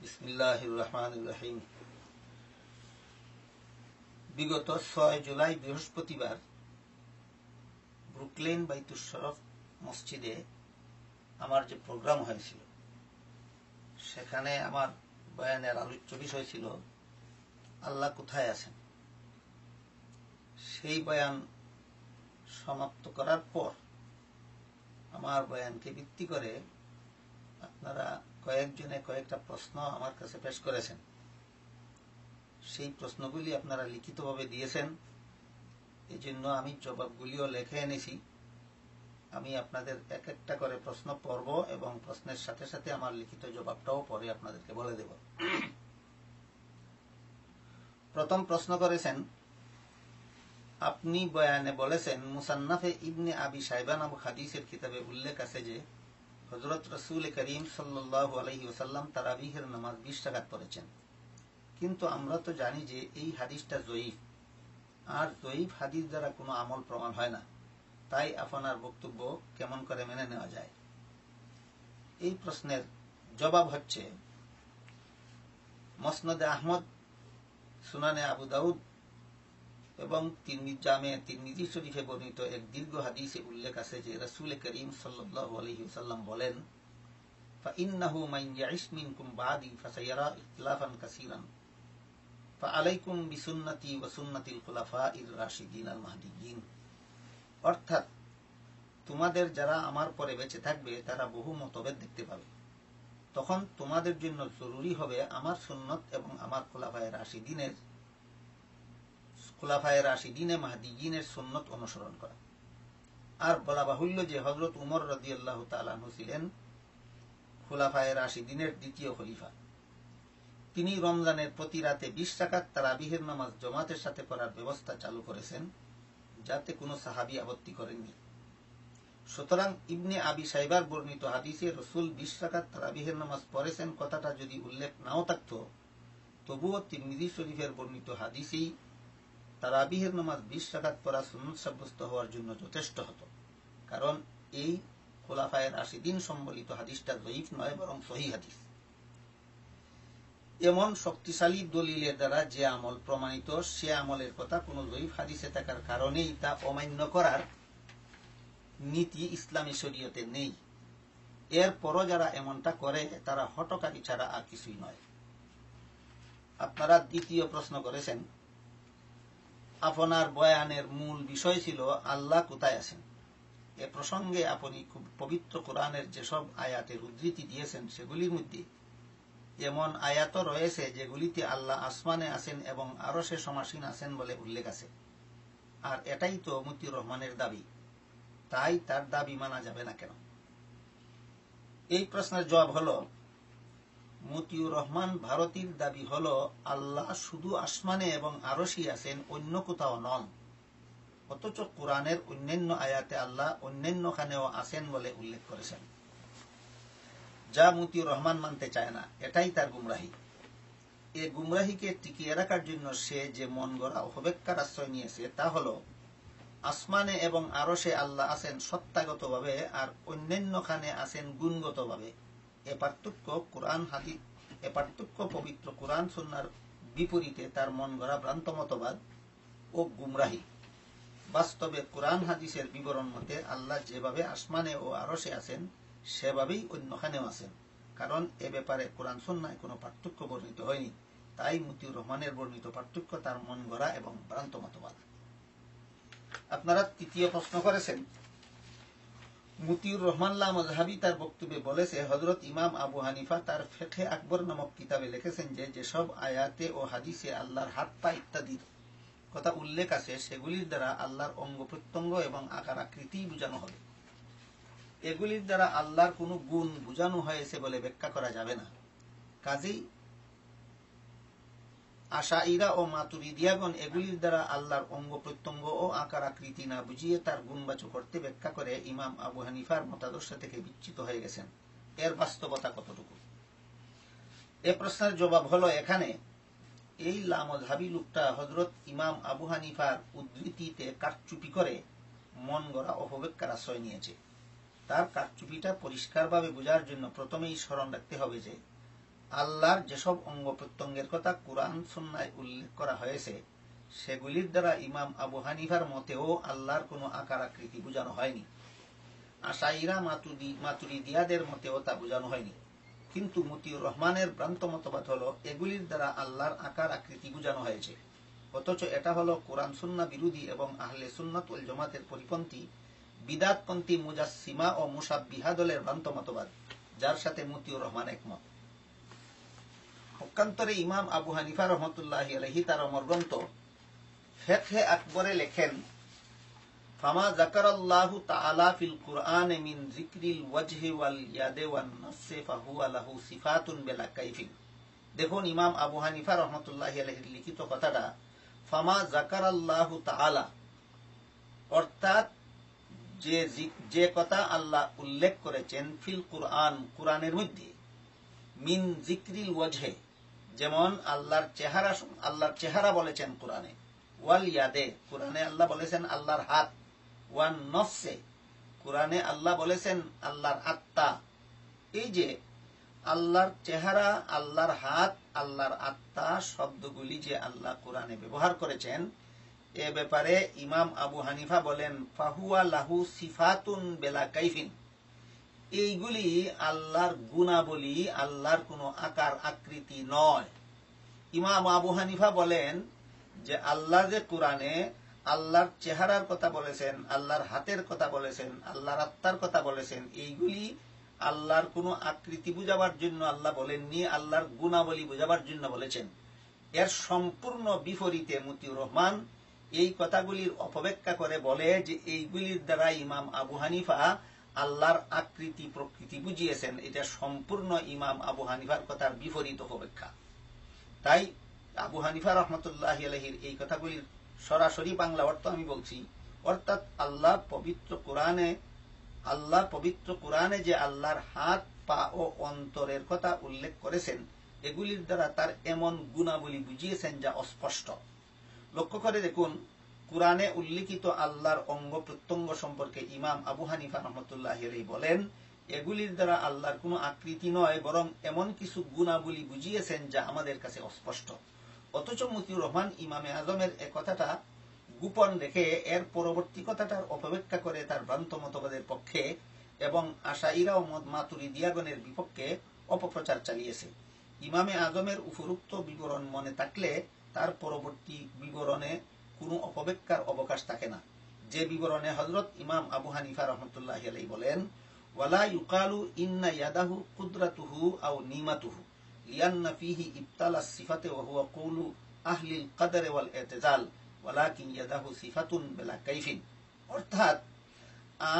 বিসমিল্লাহির রহমানির রহিম। বিগত ৬ জুলাই বৃহস্পতিবার ব্রুকলিন বাইতুশ শরফ মসজিদে আমার যে প্রোগ্রাম হয়েছিল, সেখানে আমার বয়ানের আলোচ্য বিষয় ছিল আল্লাহ কোথায় আছেন। সেই বয়ান সমাপ্ত করার পর আমার বয়ানকে ভিত্তি করে আপনারা কয়েকজনে কয়েকটা প্রশ্ন আমার কাছে পেশ করেছেন। সেই প্রশ্নগুলি আপনারা লিখিতভাবে দিয়েছেন, এই জন্য আমি জবাবগুলিও লিখে এনেছি। আমি আপনাদের এক একটা করে প্রশ্ন পড়ব এবং প্রশ্নের সাথে সাথে আমার লিখিত জবাবটাও পরে আপনাদেরকে বলে দেব। প্রথম প্রশ্ন করেছেন, আপনি বয়ানে বলেছেন মুসান্নাফে ইবনে আবি শাইবা নামক হাদিসের কিতাবে উল্লেখ আছে যে হযরত রাসূল করিম সাল্লাল্লাহু আলাইহি ওয়াসাল্লাম তারাবিহের নামাজ 20 রাকাত পড়েছেন, কিন্তু আমরা তো জানি যে এই হাদিসটা যঈফ, আর যঈফ হাদিস দ্বারা কোনো আমল প্রমাণ হয় না। তাই আপনার বক্তব্য কেমন করে মেনে নেওয়া যায়? এই প্রশ্নের জবাব হচ্ছে, মুসনাদে আহমদ, সুনানে আবু দাউদ এবং জামে তিরমিজি শরীফে বর্ণিত এক দীর্ঘ হাদিসে উল্লেখ আছে যে রাসূল করিম সাল্লাল্লাহু আলাইহি ওয়াসাল্লাম বলেন, ফাইন্নাহু মান ইয়াইশ মিনকুম বাদি ফাসায়ারা ইখতিলাফান কাসীরান ফাআলাইকুম বিসুন্নতি ওয়া সুন্নাতিল খুলাফাইর রাশিদিন আল মাহদিয়্যিন। অর্থাৎ, তোমাদের যারা আমার পরে বেঁচে থাকবে তারা বহু মতভেদ দেখতে পাবে, তখন তোমাদের জন্য জরুরি হবে আমার সুন্নত এবং আমার খুলাফায়ে রাশিদিনে মাহদিয়্যিনের সুন্নত অনুসরণ করা। আর বলা বাহুল্য যে হযরত উমর রাদিয়াল্লাহু তাআলা আনহু ছিলেন খুলাফায়ে রাশিদিনের দ্বিতীয় খলিফা। তিনি রমজানের প্রতি রাতে 20 রাকাত তারাবিহের নামাজ জামাতের সাথে পড়ার ব্যবস্থা চালু করেছেন, যাতে কোনো সাহাবী আপত্তি করেননি। সুতরাং ইবনে আবি শাইবার বর্ণিত হাদিসে রাসূল 20 রাকাত তারাবিহের নামাজ পড়েছেন কথাটা যদি উল্লেখ নাও থাকত, তবুও তিরমিজি শরীফের বর্ণিত হাদিসেই তারাবিহের নামাজ 20 রাকাত পড়া সুন্নত সাব্যস্ত হওয়ার জন্য যথেষ্ট হতো, কারণ এই খুলাফায়ে রাশিদিন সম্বলিত হাদিসটা যঈফ নয়, বরং সহিহ হাদিস। এমন শক্তিশালী দলিলের দ্বারা যে আমল প্রমাণিত, সে আমলের কথা কোনো যঈফ হাদিসে থাকার কারণেই তা অমান্য করার নীতি ইসলামী শরীয়তে নেই। এরপরও যারা এমনটা করে তারা হঠকারী ছাড়া আর কিছুই নয়। আপনারা দ্বিতীয় প্রশ্ন করেছেন, আপনার বয়ানের মূল বিষয় ছিল আল্লাহ কোথায় আছেন। এ প্রসঙ্গে আপনি খুব পবিত্র কোরআনের যেসব আয়াতের উদ্ধৃতি দিয়েছেন, সেগুলির মধ্যে এমন আয়াত রয়েছে যেগুলিতে আল্লাহ আসমানে আছেন এবং আরশে সমাসীন আছেন বলে উল্লেখ আছে। আর এটাই তো মতিউর রহমানের দাবি, তাই তার দাবি মানা যাবে না কেন? এই প্রশ্নের জবাব হল, মতিউর রহমান ভারতীর দাবি হল আল্লাহ শুধু আসমানে এবং আরশে আছেন, অন্য কোথাও নন। অথচ কোরআনের অন্যান্য আয়াতে আল্লাহ অন্যান্যখানেও আছেন বলে উল্লেখ করেছেন, যা মতিউর রহমান মানতে চায় না। এটাই তার গুমরাহি। এ গুমরাহিকে টিকিয়ে রাখার জন্য সে যে মন গড়া অপব্যাখ্যার আশ্রয় নিয়েছে তা হল, আসমানে এবং আরশে আল্লাহ আছেন সত্তাগতভাবে আর অন্যান্যখানে আছেন গুণগতভাবে। এ পার্থক্য পবিত্র কোরআন সুন্নাহর বিপরীতে তার মন গড়া ভ্রান্ত মতবাদ ও গুমরাহি। বাস্তবে কোরআন হাদিসের বিবরণ মতে আল্লাহ যেভাবে আসমানে ও আরশে আছেন, সেভাবেই অন্যখানেও আছেন, কারণ এ ব্যাপারে কোরআন সুন্নাহয় কোনো পার্থক্য বর্ণিত হয়নি। তাই মতিউর রহমানের বর্ণিত পার্থক্য তার মন গড়া এবং ভ্রান্ত মতবাদ। আপনারা তৃতীয় প্রশ্ন করেছেন, মতিউর রহমান লামাযহাবী তার বক্তব্যে বলেছে হযরত ইমাম আবু হানিফা তার ফিকহে আকবর নামক কিতাবে লিখেছেন যে যেসব আয়াতে ও হাদিসে আল্লাহর হাত পা ইত্যাদির কথা উল্লেখ আছে, সেগুলির দ্বারা আল্লাহর অঙ্গ প্রত্যঙ্গ এবং আকার আকৃতি বোঝানো হবে। এগুলির দ্বারা আল্লাহর কোনো গুণ বোঝানো হয়েছে বলে ব্যাখ্যা করা যাবে না। কাজেই আশাইরা ও মাতুরিদিয়াগণ এগুলির দ্বারা আল্লাহর অঙ্গ প্রত্যঙ্গ ও আকার আকৃতি না বুঝিয়ে তার গুণবাচক করতে ব্যাখ্যা করে ইমাম আবু হানিফার মতাদর্শ থেকে বিচ্যুত হয়ে গেছেন। এর বাস্তবতা কতটুকু? এ প্রশ্নের জবাব হলো, এখানে এই লামাযহাবী লোকটা হযরত ইমাম আবু হানিফার উদ্ধৃতিতে কারচুপি করে মন গড়া অপব্যাখ্যার আশ্রয় নিয়েছে। তার কারচুপিটা পরিষ্কারভাবে বোঝার জন্য প্রথমেই স্মরণ রাখতে হবে যে আল্লাহর যেসব অঙ্গ প্রত্যঙ্গের কথা কুরআন সুন্নায় উল্লেখ করা হয়েছে সেগুলির দ্বারা ইমাম আবু হানিফার মতেও আল্লাহর কোনো আকার আকৃতি বোঝানো হয়নি। আশাইরা মাতুরিদিয়াদের মতেও তা বোঝানো হয়নি। কিন্তু মতিউর রহমানের ভ্রান্ত মতবাদ হলো এগুলির দ্বারা আল্লাহর আকার আকৃতি বোঝানো হয়েছে, অথচ এটা হলো কোরআন সুন্না বিরোধী এবং আহলে সুন্নাত ওয়াল জামাতের পরিপন্থী বিদাতপন্থী মুজাসসিমা ও মুশাব্বিহা দলের ভ্রান্ত মতবাদ, যার সাথে মতিউর রহমান একমত। পক্ষান্তরে ইমাম আবু হানিফা রহমতুল্লাহি আলাইহি তার অমর গ্রন্থ ফিকহে আকবরে লেখেন, ফামা যাকারাল্লাহু তাআলা ফিল কুরআনে মিন যিকরিল ওয়াজহি ওয়াল ইয়াদি ওয়ান নাফসি ফাহুয়া লাহু সিফাতুন বিলা কাইফিন। দেখুন, ইমাম আবু হানিফা রহমতুল্লাহি আলাইহির লিখিত কথাটা, ফামা যাকারাল্লাহু তাআলা, অর্থাৎ যে কথা আল্লাহ উল্লেখ করেছেন ফিল কুরআন, কুরআনের মধ্যে, মিন যিকরিল ওয়াজহি, যেমন আল্লাহর চেহারা বলেছেন কুরআনে, ওয়াল ইয়াদে, কুরআনে আল্লাহ বলেছেন আল্লাহর হাত, ওয়ান নফসে, কুরআনে আল্লাহ বলেছেন আল্লাহর আত্মা। এই যে আল্লাহর চেহারা, আল্লাহর হাত, আল্লাহর আত্মা শব্দগুলি যে আল্লাহ কুরআনে ব্যবহার করেছেন, এ ব্যাপারে ইমাম আবু হানিফা বলেন, ফাহুয়া লাহু সিফাতুন বিলা কাইফিন, এইগুলি আল্লাহর গুণাবলী, আল্লাহর কোনো আকার আকৃতি নয়। ইমাম আবু হানিফা বলেন যে আল্লাহ যে কুরআনে আল্লাহর চেহারার কথা বলেছেন, আল্লাহর হাতের কথা বলেছেন, আল্লাহর আত্মার কথা বলেছেন, এইগুলি আল্লাহর কোনো আকৃতি বুঝাবার জন্য আল্লাহ বলেননি, আল্লাহর গুণাবলী বুঝাবার জন্য বলেছেন। এর সম্পূর্ণ বিপরীতে মতিউর রহমান এই কথাগুলির অপব্যাখ্যা করে বলে যে এইগুলির দ্বারা ইমাম আবু হানিফা আল্লাহর আকৃতি প্রকৃতি বুঝিয়েছেন। এটা সম্পূর্ণ ইমাম আবু হানিফার কথার বিপরীত অপব্যাখ্যা। তাই আবু হানিফা রহমতুল্লাহি আলাইহির এই কথাগুলির সরাসরি বাংলা অর্থ আমি বলছি, অর্থাৎ আল্লাহ পবিত্র কোরআনে যে আল্লাহর হাত, পা ও অন্তরের কথা উল্লেখ করেছেন, এগুলির দ্বারা তার এমন গুণাবলী বুঝিয়েছেন যা অস্পষ্ট। লক্ষ্য করে দেখুন, কুরআনে উল্লিখিত আল্লাহর অঙ্গ প্রত্যঙ্গ সম্পর্কে ইমাম আবু হানিফা রহমতুল্লাহি আলাইহি বলেন, এগুলির দ্বারা আল্লাহর কোনো আকৃতি নয়, বরং এমন কিছু গুণাবলী বুঝিয়েছেন যা আমাদের কাছে অস্পষ্ট। অথচ মতিউর রহমান ইমামে আজমের এ কথাটা গোপন রেখে এর পরবর্তী কথাটার অপব্যাখ্যা করে তার ভ্রান্ত মতবাদের পক্ষে এবং আশাইরা ও মাতুরিদিয়াগণের বিপক্ষে অপপ্রচার চালিয়েছে। ইমামে আজমের উপরোক্ত বিবরণ মনে থাকলে তার পরবর্তী বিবরণে কোনো অপব্যাখ্যার অবকাশ থাকে না, যে বিবরণে হযরত ইমাম আবু হানিফা রাহমাতুল্লাহি আলাইহি বলেন, ওয়ালা ইউকালু ইন্না ইয়াদাহু কুদরাতুহু আও নিমাতুহু লিআন্না ফীহি ইবতালাস সিফাতে ওয়া হুয়া কওলু আহলিল কদর ওয়াল ইতিজাল ওয়ালাকিন ইয়াদাহু সিফাতুন বিলা কাইফিন। অর্থাৎ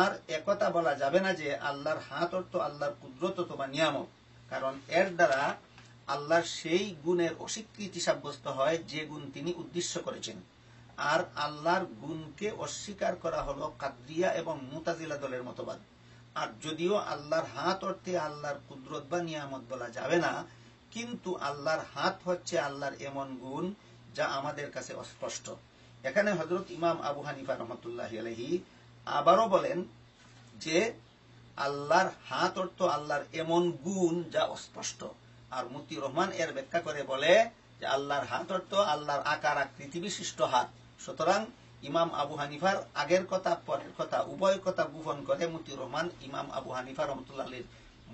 আর একথা বলা যাবে না যে আল্লাহর হাত অর্থ আল্লাহর কুদরত অথবা নিয়ামত, কারণ এর দ্বারা আল্লাহর সেই গুণের অস্বীকৃতি সাব্যস্ত হয় যে গুণ তিনি উদ্দেশ্য করেছেন। আর আল্লাহর গুণকে অস্বীকার করা হলো কাদরিয়া এবং মুতাজিলা দলের মতবাদ। আর যদিও আল্লাহর হাত অর্থে আল্লাহর কুদরত বা নিয়ামত বলা যাবে না, কিন্তু আল্লাহর হাত হচ্ছে আল্লাহর এমন গুণ যা আমাদের কাছে অস্পষ্ট। এখানে হযরত ইমাম আবু হানিফা রাহমাতুল্লাহি আলাইহি আবারও বলেন যে আল্লাহর হাত অর্থ আল্লাহর এমন গুণ যা অস্পষ্ট। আর মতিউর রহমান এর ব্যাখ্যা করে বলে যে আল্লাহর হাত অর্থ আল্লাহর আকার আকৃতি বিশিষ্ট হাত। সুতরাং ইমাম আবু হানিফার আগের কথা পরের কথা উভয় কথা গোপন করে মতিউর রহমান ইমাম আবু হানিফা রহমতুল্লাহ আলাইহির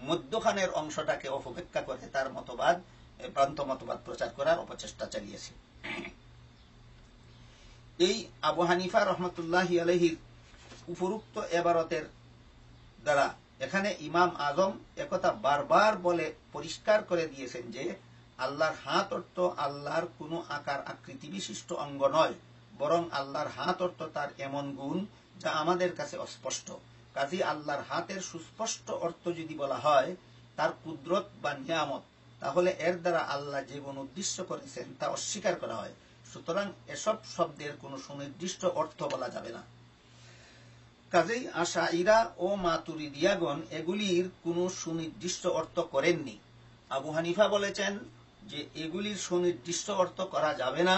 মধ্যখানের অংশটাকে অপব্যাখ্যা করে তার মতবাদ, ভ্রান্ত মতবাদ প্রচার করার অপচেষ্টা চালিয়েছে। এই আবু হানিফা রহমতুল্লাহি আলাইহির উপরোক্ত এবারতের দ্বারা এখানে ইমাম আজম একথা বারবার বলে পরিষ্কার করে দিয়েছেন যে আল্লাহর হাত অর্থ আল্লাহর কোনো আকার আকৃতি বিশিষ্ট অঙ্গ নয়, বরং আল্লাহর হাত অর্থ তার এমন গুণ যা আমাদের কাছে অস্পষ্ট। কাজী আল্লাহর হাতের সুস্পষ্ট অর্থ যদি বলা হয় তার কুদরত বা নিয়ামত, তাহলে এর দ্বারা আল্লাহ যে গুণ উদ্দেশ্য করেছেন তা অস্বীকার করা হয়। সুতরাং এসব শব্দের কোনো সুনির্দিষ্ট অর্থ বলা যাবে না। কাজেই আশাইরা ও মাতুরিদিয়াগণ এগুলির কোনো সুনির্দিষ্ট অর্থ করেননি। আবু হানিফা বলেছেন যে এগুলির সুনির্দিষ্ট অর্থ করা যাবে না।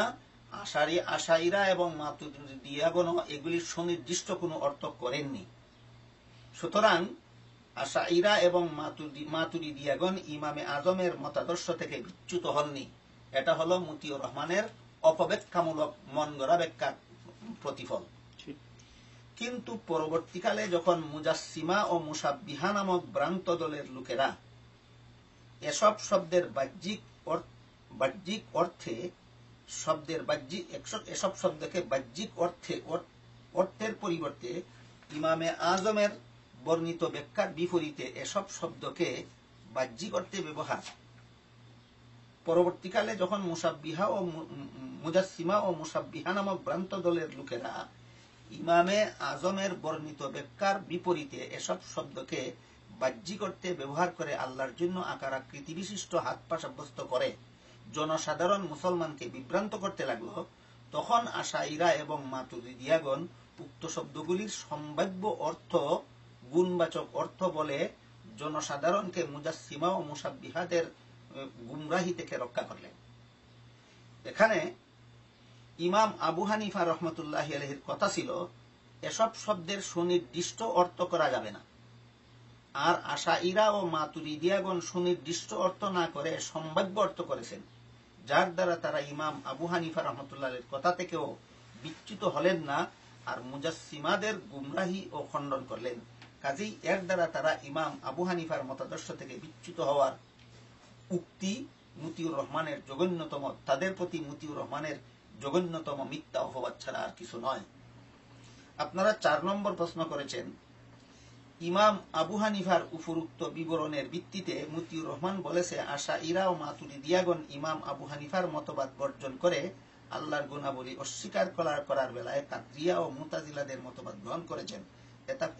আশাইরা এবং মাতুরিদিয়াগণ এগুলির সুনির্দিষ্ট কোনো অর্থ করেননি। সুতরাং আশাইরা এবং মাতুরিদিয়াগণ ইমামে আজমের মতাদর্শ থেকে বিচ্যুত হননি। এটা হলো মতিউর রহমানের অপব্যাখ্যামূলক মন গড়া ব্যাখ্যার প্রতিফল। কিন্তু পরবর্তীকালে যখন মুজাসসিমা ও মুসাব্বিহা নামক ভ্রান্ত দলের লোকেরা এসব শব্দের বাহ্যিক অর্থে এসব শব্দকে বাহ্যিক অর্থের পরিবর্তে ইমামে আজমের বর্ণিত ব্যাখ্যার বিপরীতে এসব শব্দকে বাহ্যিক অর্থে ব্যবহার, পরবর্তীকালে যখন মুজাসসিমা ও মুসাব্বিহা নামক ভ্রান্ত দলের লোকেরা ইমামে আজমের বর্ণিত ব্যাখ্যার বিপরীতে এসব শব্দকে বাহ্যিক অর্থে ব্যবহার করে আল্লাহর জন্য আকার আকৃতি বিশিষ্ট হাত পা সাব্যস্ত করে জনসাধারণ মুসলমানকে বিভ্রান্ত করতে লাগল, তখন আশাইরা এবং মাতুরিদিয়াগণ উক্ত শব্দগুলির সম্ভাব্য অর্থ গুণবাচক অর্থ বলে জনসাধারণকে মুজাসসিমা ও মুসাব্বিহাদের গুমরাহি থেকে রক্ষা করলেন। এখানে ইমাম আবু হানিফা রহমতুল্লাহি আলাইহির কথা ছিল এসব শব্দের সুনির্দিষ্ট অর্থ করা যাবে না, আর আশাইরা ও মাতুরিদিয়াগণ সুনির্দিষ্ট অর্থ না করে সম্ভাব্য অর্থ করেছেন, যার দ্বারা তারা ইমাম আবু হানিফা রহমতুল্লাহ আলাইহির কথা থেকেও বিচ্যুত হলেন না আর মুজাসসিমাদের গুমরাহি ও খণ্ডন করলেন। কাজেই এর দ্বারা তারা ইমাম আবু হানিফার মতাদর্শ থেকে বিচ্যুত হওয়ার উক্তি মতিউর রহমানের জঘন্যতম, তাদের প্রতি মতিউর রহমানের জঘন্যতম মিথ্যা অপবাদ ছাড়া আর কিছু নয়। আপনারা 4 নম্বর প্রশ্ন করেছেন, ইমাম আবু হানিফার উপরোক্ত বিবরণের ভিত্তিতে মতিউর রহমান বলেছে আশাইরা ও মাতুরিদিয়াগণ ইমাম আবু হানিফার মতবাদ বর্জন করে আল্লাহর গুণাবলী অস্বীকার করার বেলায় কাদরিয়া ও মুতাজিলাদের মতবাদ গ্রহণ করেছেন।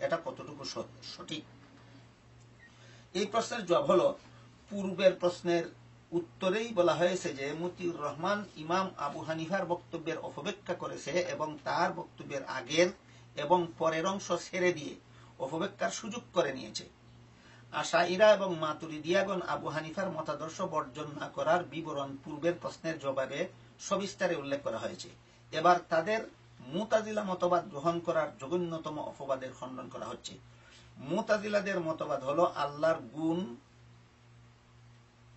এটা কতটুকু সঠিক? এই প্রশ্নের জবাব হলো, পূর্বের প্রশ্নের উত্তরেই বলা হয়েছে যে মতিউর রহমান ইমাম আবু হানিফার বক্তব্যের অপব্যাখ্যা করেছে এবং তার বক্তব্যের আগের এবং পরের অংশ ছেড়ে দিয়ে অপব্যাখ্যার সুযোগ করে নিয়েছে। আশাইরা এবং মাতুরিদিয়াগণ আবু হানিফার মতাদর্শ বর্জন না করার বিবরণ পূর্বের প্রশ্নের জবাবে সবিস্তারে উল্লেখ করা হয়েছে। এবার তাদের মুতাজিলা মতবাদ গ্রহণ করার জঘন্যতম অপবাদের খণ্ডন করা হচ্ছে। মুতাজিলাদের মতবাদ হলো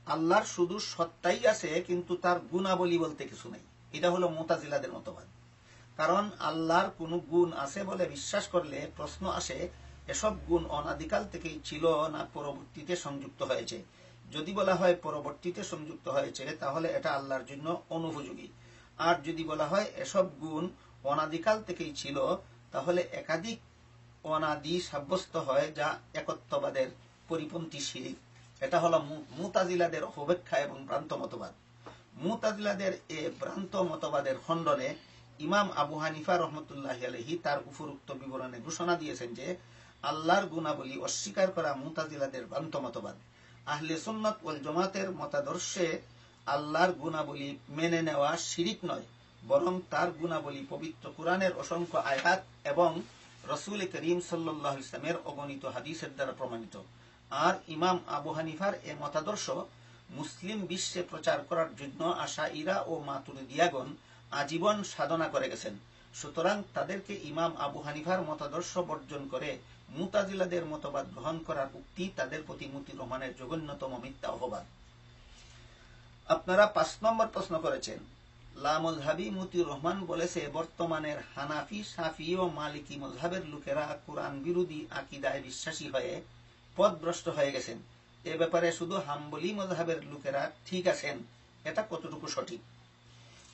আল্লাহর শুধু সত্তাই আছে কিন্তু তার গুণাবলী বলতে কিছু নেই। এটা হলো মুতাজিলাদের মতবাদ। কারণ আল্লাহর কোন গুণ আছে বলে বিশ্বাস করলে প্রশ্ন আসে এসব গুণ অনাদিকাল থেকেই ছিল না পরবর্তীতে সংযুক্ত হয়েছে। যদি বলা হয় পরবর্তীতে সংযুক্ত হয়েছে তাহলে এটা আল্লাহর জন্য অনুপযোগী, আর যদি বলা হয় এসব গুণ অনাদিকাল থেকেই ছিল তাহলে একাধিক অনাদি সাব্যস্ত হয়, যা একত্ববাদের পরিপন্থী শিরিক। এটা হলো মুতাজিলাদের অপব্যাখ্যা এবং ভ্রান্ত মতবাদ। মুতাজিলাদের এ ভ্রান্ত মতবাদের খণ্ডনে ইমাম আবু হানিফা রহমতুল্লাহি আলাইহি তার উপরোক্ত বিবরণে ঘোষণা দিয়েছেন যে আল্লাহর গুণাবলী অস্বীকার করা মুতাজিলাদের ভ্রান্ত মতবাদ। আহলে সুন্নাত ওয়াল জামাতের মতাদর্শে আল্লাহর গুণাবলী মেনে নেওয়া শিরিক নয়, বরং তার গুণাবলী পবিত্র কুরআনের অসংখ্য আয়াত এবং রাসূল করিম সাল্লাল্লাহু আলাইহি ওয়াসাল্লামের অগণিত হাদিসের দ্বারা প্রমাণিত। আর ইমাম আবু হানিফার এ মতাদর্শ মুসলিম বিশ্বে প্রচার করার জন্য আশাইরা ও মাতুরিদিয়াগণ আজীবন সাধনা করে গেছেন। সুতরাং তাদেরকে ইমাম আবু হানিফার মতাদর্শ বর্জন করে মুতাজিলাদের মতবাদ গ্রহণ করার উক্তি তাদের প্রতি মতিউর রহমানের জঘন্যতম মিথ্যা অপবাদ। আপনারা 5 নম্বর প্রশ্ন করেছেন, লামুজহাবি মতিউর রহমান বলেছে বর্তমানের হানাফি, শাফি ও মালিকি মযহাবের লোকেরা কুরআন বিরোধী আকীদায় বিশ্বাসী হয়ে পথভ্রষ্ট হয়ে গেছেন। এ ব্যাপারে শুধু হাম্বলি মযহাবের লোকেরা ঠিক আছেন, এটা কতটুকু সঠিক?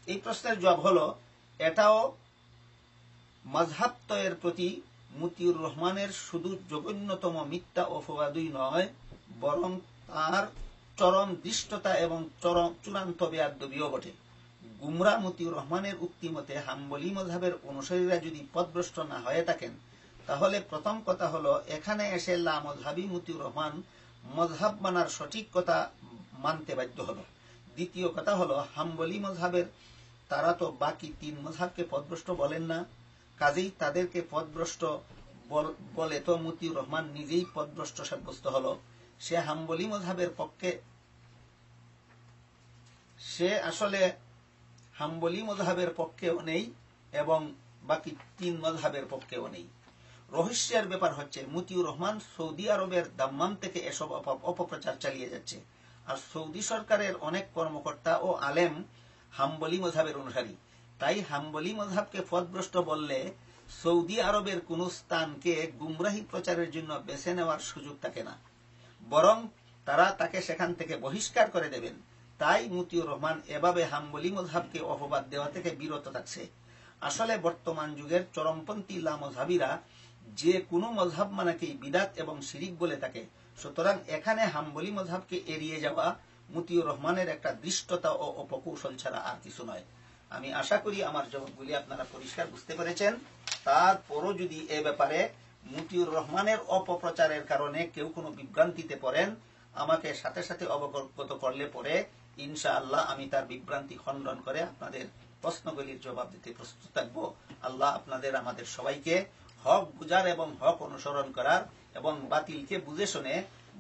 এই প্রশ্নের জবাব হলো, এটাও মাযহাবত্বের প্রতি মতিউর রহমানের শুধু জঘন্যতম মিথ্যা অপবাদই নয়, বরং তার চরম দৃষ্টতা এবং চূড়ান্ত বেয়াদবিও বটে। গুমরা মতিউর রহমানের উক্তি মতে হাম্বলি মযহাবের অনুসারীরা যদি পথভ্রষ্ট না হয়ে থাকেন, তাহলে প্রথম কথা হলো এখানে এসে লামযহাবি মতিউর রহমান মযহাব মানার সঠিক কথা মানতে বাধ্য হলো। দ্বিতীয় কথা হলো হাম্বলি মযহাবের তারা তো বাকি 3 মযহাবকে পথভ্রষ্ট বলেন না, কাজেই তাদেরকে পথভ্রষ্ট বলে তো মতিউর রহমান নিজেই পথভ্রষ্ট সাব্যস্ত হলো। সে হাম্বলি মযহাবের পক্ষে, সে আসলে হাম্বলি মযহাবের পক্ষেও নেই এবং বাকি 3 মযহাবের পক্ষেও নেই। রহস্যের ব্যাপার হচ্ছে মতিউর রহমান সৌদি আরবের দাম্মাম থেকে এসব অপপ্রচার চালিয়ে যাচ্ছে, আর সৌদি সরকারের অনেক কর্মকর্তা ও আলেম হাম্বলি মযহাবের অনুসারী। তাই হাম্বলি মযহাবকে পথভ্রষ্ট বললে সৌদি আরবের কোন স্থানকে গুমরাহি প্রচারের জন্য বেছে নেওয়ার সুযোগ থাকে না, বরং তারা তাকে সেখান থেকে বহিষ্কার করে দেবেন। তাই মতিউর রহমান এভাবে হাম্বলি মযহাবকে অপবাদ দেওয়া থেকে বিরত থাকছে। আসলে বর্তমান যুগের চরমপন্থী লামযহাবীরা যে কোনো মযহাব মানাকেই বিদআত এবং শিরিক বলে থাকে। সুতরাং এখানে হাম্বলি মযহাবকে এড়িয়ে যাওয়া মতিউর রহমানের একটা দৃষ্টতা ও অপকৌশল ছাড়া আর কিছু নয়। আমি আশা করি আমার জবাবগুলি আপনারা পরিষ্কার বুঝতে পেরেছেন। তারপরও যদি এ ব্যাপারে মতিউর রহমানের অপপ্রচারের কারণে কেউ কোনো বিভ্রান্তিতে পড়েন, আমাকে সাথে সাথে অবগত করলে পরে ইনশাআল্লাহ আমি তার বিভ্রান্তি খণ্ডন করে আপনাদের প্রশ্নগুলির জবাব দিতে প্রস্তুত থাকব। আল্লাহ আপনাদের আমাদের সবাইকে হক বুঝার এবং হক অনুসরণ করার এবং বাতিলকে বুঝে শুনে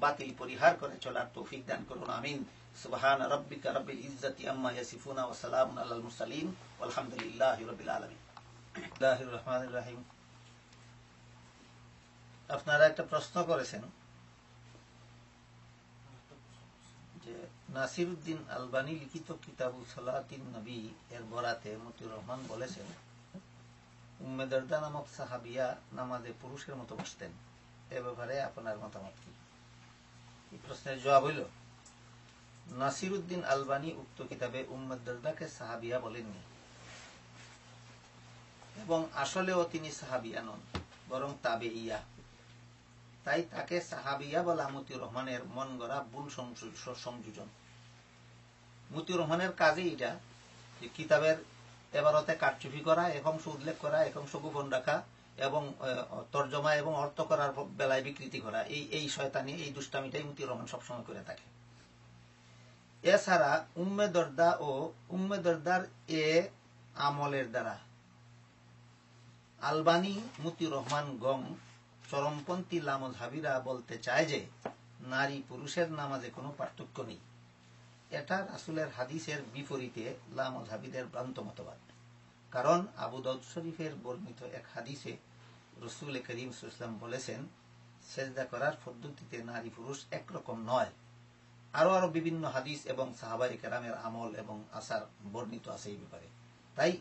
বাতিল পরিহার করে চলার তৌফিক দান করুন, আমিন। সুবহান রাব্বিকা রাব্বিল ইজ্জাতি আম্মা ইয়াসিফুনা ওয়া সালামুন আলাল মুরসালিন ওয়ালহামদুলিল্লাহি রাব্বিল আলামিন। বিসমিল্লাহির রহমানির রহিম। আপনারা একটা প্রশ্ন করেছেন যে নাসিরউদ্দিন আলবানী লিখিত কিতাবুস সালাতিন নবী এর বরাতে মতিউর রহমান বলেছেন উম্মে দারদা নামক সাহাবিয়া নামাজে পুরুষের মতো বসতেন। এ ব্যাপারে আপনার মতামত কি? এই প্রশ্নের জবাব হইল, নাসিরউদ্দিন আলবানী উক্ত কিতাবে উম্মে দারদাকে সাহাবিয়া বলেননি এবং আসলেও তিনি সাহাবিয়া নন, বরং তাবেইয়া। তাই তাকে সাহাবিয়া বলা মতিউর রহমানের মন গড়া ভুল সংযোজন। মতিউর রহমানের কাজে এটা যে কিতাবের এবারতে কারচুপি করা, এক অংশ উল্লেখ করা, এক অংশ গোপন রাখা এবং তর্জমা এবং অর্থ করার বেলায় বিকৃতি করা, এই শয়তানি, এই দুষ্টামিটাই মতিউর রহমান সবসময় করে থাকে। এছাড়া উম্মে দরদা ও উম্মে দরদার এ আমলের দ্বারা আলবানী, মতিউর রহমান গং চরমপন্থী লামযহাবীরা বলতে চায় যে নারী পুরুষের নামাজে কোনো পার্থক্য নেই। এটা রাসূলের হাদিসের বিপরীতে লামযহাবীদের ভ্রান্ত মতবাদ। কারণ আবু দাউদ শরীফের বর্ণিত এক হাদিসে রাসূল করিম সাল্লাল্লাহু আলাইহি ওয়াসাল্লাম বলেছেন, সেজদা করার পদ্ধতিতে নারী পুরুষ একরকম নয়। আরো বিভিন্ন হাদিস এবং সাহাবায়ে কেরামের আমল এবং আসার বর্ণিত আছে এই ব্যাপারে। তাই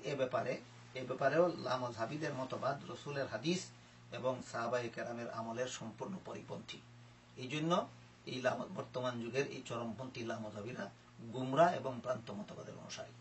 এ ব্যাপারেও লামযহাবীদের মতবাদ রাসূলের হাদিস এবং সাহাবায়ে কেরামের আমলের সম্পূর্ণ পরিপন্থী। এই জন্য এই বর্তমান যুগের এই চরমপন্থী লামযহাবীরা গুমরাহ এবং ভ্রান্ত মতবাদের অনুসারী।